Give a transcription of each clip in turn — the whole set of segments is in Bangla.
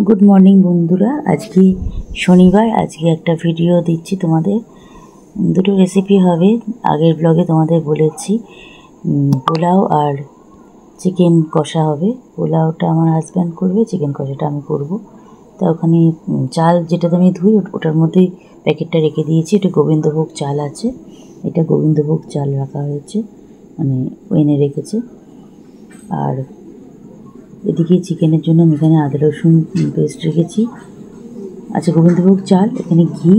গুড মর্নিং বন্ধুরা। আজকে শনিবার, আজকে একটা ভিডিও দিচ্ছি তোমাদের। দুটো রেসিপি হবে। আগের ব্লগে তোমাদের বলেছি পোলাও আর চিকেন কষা হবে। পোলাওটা আমার হাজব্যান্ড করবে, চিকেন কষাটা আমি করব। তা ওখানে চাল যেটাতে আমি ধুই ওটার মধ্যেই প্যাকেটটা রেখে দিয়েছি। এটা গোবিন্দভোগ চাল আছে, এটা গোবিন্দভোগ চাল রাখা হয়েছে, মানে এনে রেখেছে। আর এদিকে চিকেনের জন্য আমি এখানে আদা রসুন পেস্ট রেখেছি। আচ্ছা, গোবিন্দভোগ চাল, এখানে ঘি,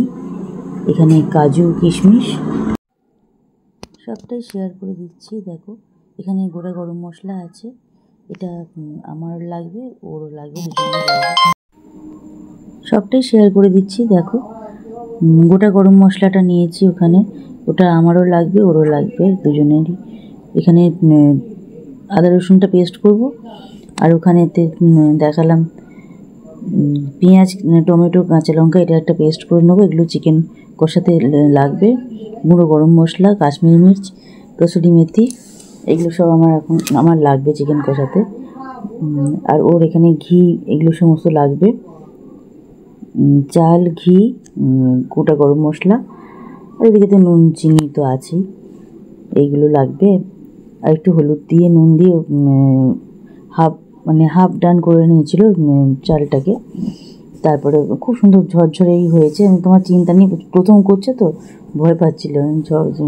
এখানে কাজু কিশমিশ সবটাই শেয়ার করে দিচ্ছি। দেখো, এখানে গোটা গরম মশলা আছে, এটা আমার লাগবে, ওরও লাগবে, দুজনের লাগবে, সবটাই শেয়ার করে দিচ্ছি। দেখো, গোটা গরম মশলাটা নিয়েছি ওখানে, ওটা আমারও লাগবে, ওরও লাগবে, দুজনেরই। এখানে আদা রসুনটা পেস্ট করব। আর ওখানেতে দেখালাম পেঁয়াজ, টমেটো, কাঁচা লঙ্কা, এটা একটা পেস্ট করে নেবো। এগুলো চিকেন কষাতে লাগবে। গুঁড়ো গরম মশলা, কাশ্মীরি মির্চ, কসুরি মেথি, এগুলো সব আমার লাগবে চিকেন কষাতে। আর ওর এখানে ঘি, এগুলো সমস্ত লাগবে। চাল, ঘি, গোটা গরম মশলা, আর এদিকে তো নুন চিনি তো আছেই, এইগুলো লাগবে। আর একটু হলুদ দিয়ে নুন দিয়ে হাফ ডান করে নিয়েছিল চালটাকে। তারপরে খুব সুন্দর ঝরঝরেই হয়েছে। তোমার চিন্তা নেই, প্রথম করছে তো ভয় পাচ্ছিল,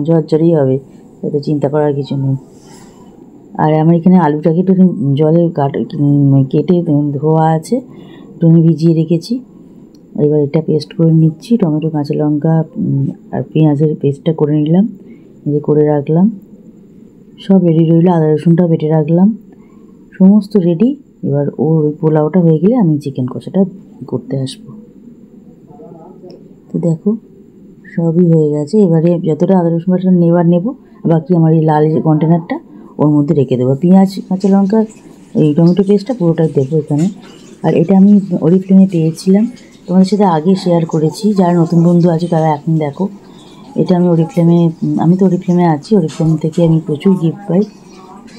ঝরঝরেই হবে, তো চিন্তা করার কিছু নেই। আর আমার এখানে আলুটাকে একটু জলে কেটে ধোয়া আছে, একটু ভিজিয়ে রেখেছি। এবার এটা পেস্ট করে নিচ্ছি, টমেটো, কাঁচা লঙ্কা আর পেঁয়াজের পেস্টটা করে নিলাম, এই করে রাখলাম। সব রেডি রইল, আদা রসুনটাও বেটে রাখলাম, সমস্ত রেডি। এবার ওই পোলাওটা হয়ে গেলে আমি চিকেন কষাটা করতে আসবো। তো দেখো, সবই হয়ে গেছে। এবারে যতটা আদা রসুন বাটা নেব, বাকি আমার এই লাল যে কন্টেনারটা ওর মধ্যে রেখে দেবো। পেঁয়াজ, কাঁচা লঙ্কা, এই টমেটো পেস্টটা পুরোটাই দেবো এখানে। আর এটা আমি অরিফ্লেমে পেয়েছিলাম, তোমাদের সাথে আগে শেয়ার করেছি। যারা নতুন বন্ধু আছে তারা এখন দেখো, এটা আমি আমি তো অরিফ্লেমে আছি, অরিফ্লেম থেকে আমি প্রচুর গিফট পাই,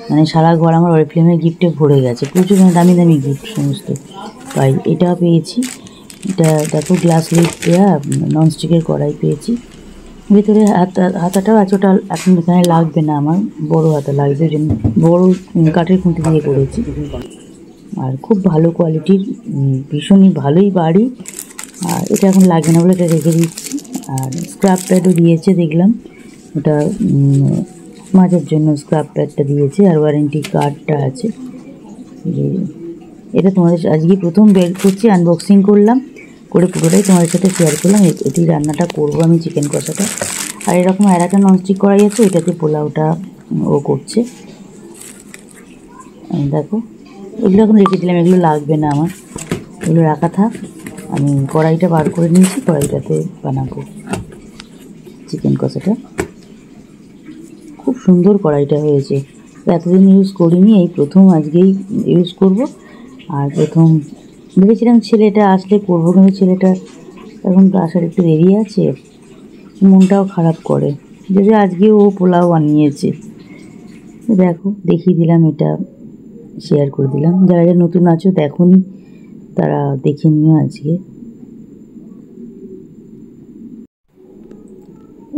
মানে সারা ঘর আমার অরিফ্লেমের গিফটে ভরে গেছে, প্রচুর দামি দামি গিফট সমস্ত পাই। এটা পেয়েছি, এটা দেখো গ্লাস লিড দেওয়া ননস্টিকের কড়াই পেয়েছি। ভেতরে হাতাটাও আছে, ওটা এখন এখানে লাগবে না, আমার বড় হাতা লাগবে, ওই জন্য বড়ো কাঠের খুঁটি দিয়ে করেছি। আর খুব ভালো কোয়ালিটির, ভীষণই ভালোই বাড়ি। আর এটা এখন লাগবে না বলে এটা রেখে দিচ্ছি। আর স্ক্রাব প্যাডও দিয়েছে দেখলাম, ওটা মাঝের জন্য স্ক্রাব প্যাডটা দিয়েছে। আর ওয়ারেন্টি কার্ডটা আছে। এটা তোমাদের আজকে প্রথম বের করছি, আনবক্সিং করলাম, করে পুরোটাই তোমাদের সাথে শেয়ার করলাম। এটি রান্নাটা করবো আমি, চিকেন কষাটা। আর এরকম আর একটা ননস্টিক কড়াই আছে, ওইটাতে পোলাওটা ও করছে। দেখো, এগুলো এখন রেখে দিলাম, এগুলো লাগবে না আমার, এগুলো রাখা থাক। আমি কড়াইটা বার করে নিয়েছি, কড়াইটাতে বানাবো চিকেন কষাটা। খুব সুন্দর কড়াইটা হয়েছে, এতদিন ইউজ করিনি, এই প্রথম আজকেই ইউজ করব। আর প্রথম ভেবেছিলাম ছেলেটা আসলে করবো, কিন্তু ছেলেটা এখন তো আসার একটু দেরি আছে, মনটাও খারাপ করে, যদি আজকে ও পোলাও বানিয়েছে। দেখো, দেখিয়ে দিলাম, এটা শেয়ার করে দিলাম। যারা যারা নতুন আছো দেখোনি, তারা দেখে নিও আজকে।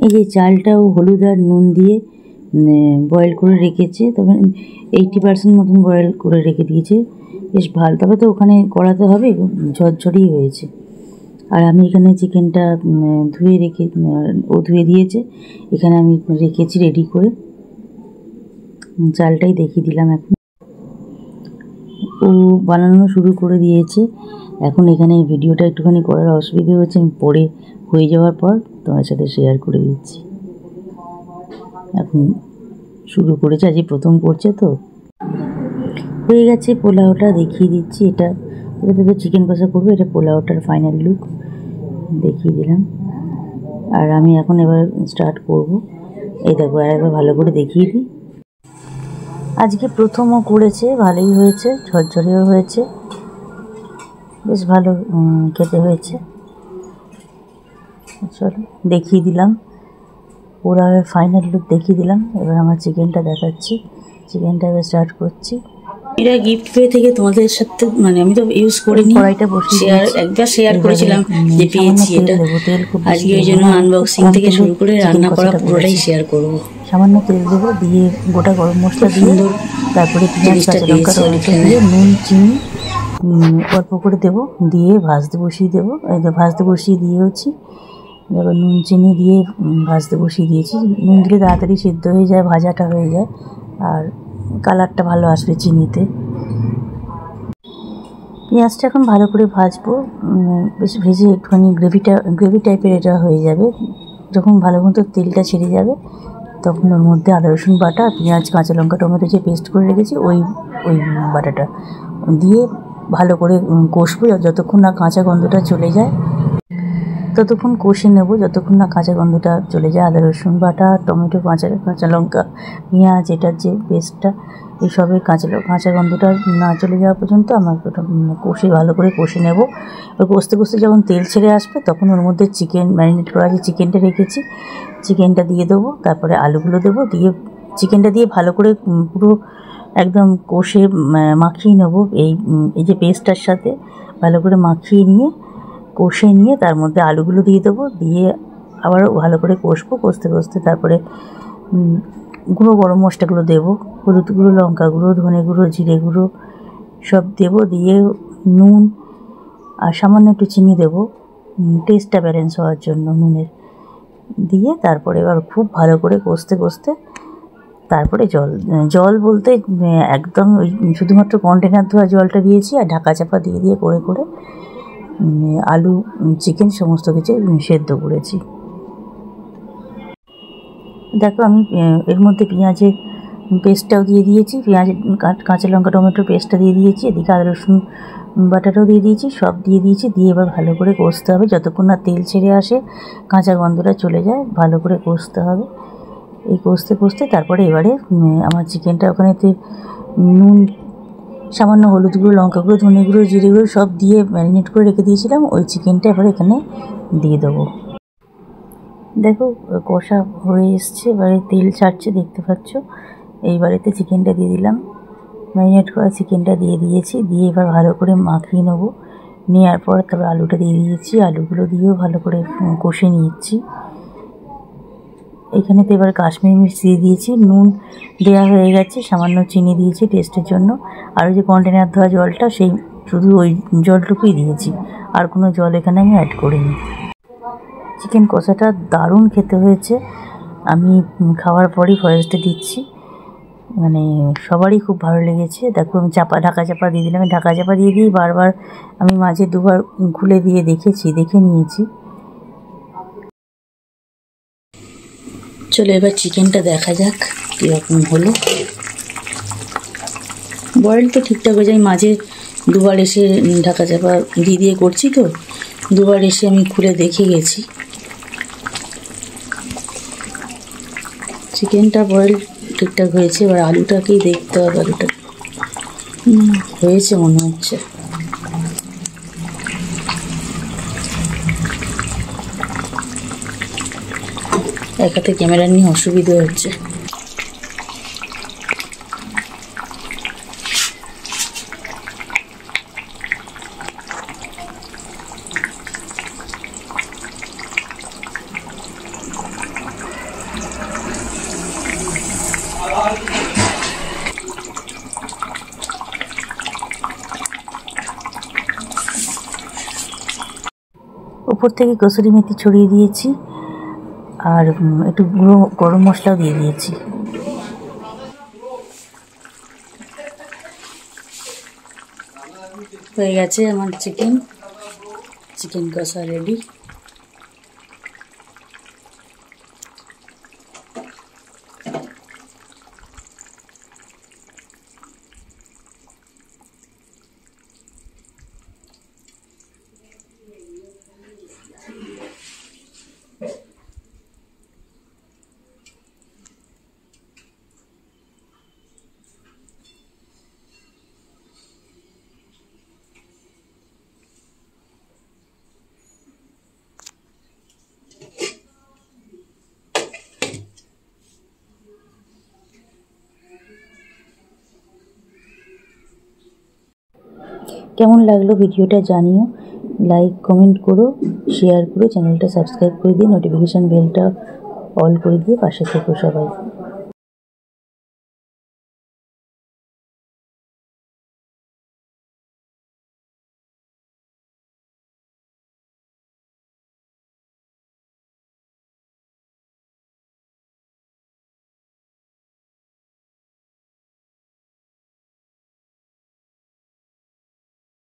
এই যে চালটাও হলুদ আর নুন দিয়ে বয়েল করে রেখেছে, তবে 80% মতন বয়েল করে রেখে দিয়েছে, বেশ ভালো। তবে তো ওখানে করাতে হবে, ঝরঝরেই হয়েছে। আর আমি এখানে চিকেনটা ও ধুয়ে দিয়েছে, এখানে আমি রেখেছি রেডি করে। চালটাই দেখিয়ে দিলাম। এখন ও বানানো শুরু করে দিয়েছে। এখন এখানে ভিডিওটা একটুখানি করার অসুবিধে হচ্ছে, আমি পরে হয়ে যাওয়ার পর তোমার সাথে শেয়ার করে দিচ্ছি। এখন শুরু করেছে, আজকে প্রথম করছে তো। হয়ে গেছে পোলাওটা, দেখিয়ে দিচ্ছি। এটাতে তো চিকেন কষা করবো, এটা পোলাওটার ফাইনাল লুক দেখিয়ে দিলাম। আর আমি এখন এবার স্টার্ট করব। এই দেখো, আর একবার ভালো করে দেখিয়ে দিই। আজকে প্রথমও করেছে, ভালোই হয়েছে, ঝরঝরেও হয়েছে, বেশ ভালো খেতে হয়েছে। চলো দেখিয়ে দিলাম, পুরো ফাইনাল লুক দেখিয়ে দিলাম। এবার আমার চিকেনটা দেখাচ্ছি, চিকেনটা এবার স্টার্ট করছি। এটা গিফট পেয়ে থেকে তোমাদের সাথে মানে আমি তো ইউজ করিনি, কড়াইটা বসিয়ে একবার শেয়ার করেছিলাম যে পেয়েছি এটা। আজকে ওই জন্য আনবক্সিং থেকে শুরু করে রান্না করা পুরোটাই শেয়ার করব। সামান্য তেল দেবো, দিয়ে গোটা গরম মশলা দিয়ে তারপরে পেঁয়াজ কাঁচা লঙ্কা টমেটো দিয়ে নুন চিনি অল্প করে দেবো, দিয়ে ভাজতে বসিয়ে দেবো। এই যে ভাজতে বসিয়ে দিয়েছি, এবার নুন চিনি দিয়ে ভাজতে বসিয়ে দিয়েছি। নুন দিলে তাড়াতাড়ি সিদ্ধ হয়ে যায়, ভাজাটা হয়ে যায়, আর কালারটা ভালো আসবে চিনিতে। পেঁয়াজটা এখন ভালো করে ভাজবো, বেশ ভেজে একটুখানি গ্রেভি টাইপের এটা হয়ে যাবে। যখন ভালো মতো তেলটা ছেড়ে যাবে তখন ওর মধ্যে আদা রসুন বাটা, পেঁয়াজ কাঁচা লঙ্কা টমেটো যে পেস্ট করে রেখেছি ওই বাটাটা দিয়ে ভালো করে কষবো যতক্ষণ না কাঁচা গন্ধটা চলে যায়, ততক্ষণ কষে নেব যতক্ষণ না কাঁচা গন্ধটা চলে যায়। আদা রসুন বাটা, টমেটো, কাঁচা লঙ্কা, পেঁয়াজ, এটার যে পেস্টটা, এইসবের কাঁচা গন্ধটা না চলে যাওয়া পর্যন্ত আমাকে ওটা ভালো করে কষে নেব। কষতে কষতে যখন তেল ছেড়ে আসবে তখন ওর মধ্যে চিকেন ম্যারিনেট করা যে চিকেনটা রেখেছি চিকেনটা দিয়ে দেবো, তারপরে আলুগুলো দেবো, দিয়ে চিকেনটা দিয়ে ভালো করে পুরো একদম কষে মাখিয়ে নেবো। এই যে পেস্টটার সাথে ভালো করে মাখিয়ে নিয়ে কষে নিয়ে তার মধ্যে আলুগুলো দিয়ে দেবো, দিয়ে আবার ভালো করে কষতে কষতে তারপরে গুঁড়ো গরম মশলাগুলো দেবো, হলুদ গুঁড়ো, লঙ্কা গুঁড়ো, ধনে গুঁড়ো, জিরে গুঁড়ো সব দেবো, দিয়ে নুন আর সামান্য একটু চিনি দেবো টেস্টটা ব্যালেন্স হওয়ার জন্য নুনের, দিয়ে তারপরে এবার খুব ভালো করে কষতে তারপরে জল বলতে একদম ওই শুধুমাত্র কন্টেনার ধোয়া জলটা দিয়েছি, আর ঢাকা চাপা দিয়ে করে আলু চিকেন সমস্ত কিছু সেদ্ধ করেছি। দেখো আমি এর মধ্যে পেঁয়াজের পেস্টটাও দিয়ে দিয়েছি, পেঁয়াজ কাঁচা লঙ্কা টমেটোর পেস্টটা দিয়ে দিয়েছি, এদিকে আদা রসুন বাটাটাও দিয়ে দিয়েছি, সব দিয়ে দিয়েছি। দিয়ে এবার ভালো করে কষতে হবে যতক্ষণ না তেল ছেড়ে আসে, কাঁচা গন্ধটা চলে যায়, ভালো করে কষতে হবে। এই কষতে তারপরে এবারে আমার চিকেনটা ওখানেতে নুন, সামান্য হলুদ গুঁড়ো, লঙ্কা গুঁড়ো, ধনে গুঁড়ো, জিরে গুঁড়ো সব দিয়ে ম্যারিনেট করে রেখে দিয়েছিলাম, ওই চিকেনটা এবার এখানে দিয়ে দেবো। দেখো কষা হয়ে এসছে, এবারে তেল ছাড়ছে দেখতে পাচ্ছ। এইবারেতে চিকেনটা দিয়ে দিলাম, ম্যারিনেট করা চিকেনটা দিয়ে দিয়েছি, দিয়ে এবার ভালো করে মাখিয়ে নেবো। নেওয়ার পর তারপর আলুটা দিয়ে দিয়েছি, আলুগুলো দিয়েও ভালো করে কষে নিচ্ছি। এখানেতে এবার কাশ্মীরি মির্চ দিয়ে দিয়েছি, নুন দেওয়া হয়ে গেছে, সামান্য চিনি দিয়েছি টেস্টের জন্য, আর ওই যে কন্টেনার ধোয়া জলটা সেই শুধু ওই জলটুকুই দিয়েছি, আর কোনো জল এখানে আমি অ্যাড করিনি। চিকেন কষাটা দারুণ খেতে হয়েছে, আমি খাওয়ার পরই ভয়েসটা দিচ্ছি, মানে সবারই খুব ভালো লেগেছে। দেখো আমি ঢাকা চাপা দিয়ে দিলাম, ঢাকা চাপা দিয়ে বারবার আমি মাঝে দুবার খুলে দিয়ে দেখে নিয়েছি। চলো এবার চিকেনটা দেখা যাক কীরকম হলো। বয়েল তো ঠিকঠাক হয়ে যায়, মাঝে দুবার এসে ঢাকা চাপা দিয়ে করছি, তো দুবার এসে আমি খুলে দেখে গেছি। চিকেনটা বয়েল ঠিকঠাক হয়েছে, এবার আলুটাকেই দেখতে হবে, আলুটা হয়েছে মনে হচ্ছে। এক হাতে ক্যামেরা নিয়ে অসুবিধা হচ্ছে। উপর থেকে কসুরি মেথি ছড়িয়ে দিয়েছি, আর একটু গুঁড়ো গরম মশলাও দিয়ে দিয়েছি। হয়ে গেছে আমার চিকেন কষা রেডি। কেমন লাগলো ভিডিওটা জানিও, লাইক কমেন্ট করো, শেয়ার করো, চ্যানেলটা সাবস্ক্রাইব করে দিয়ে নোটিফিকেশান বেলটা অল করে দিয়ে পাশে থেকো সবাই।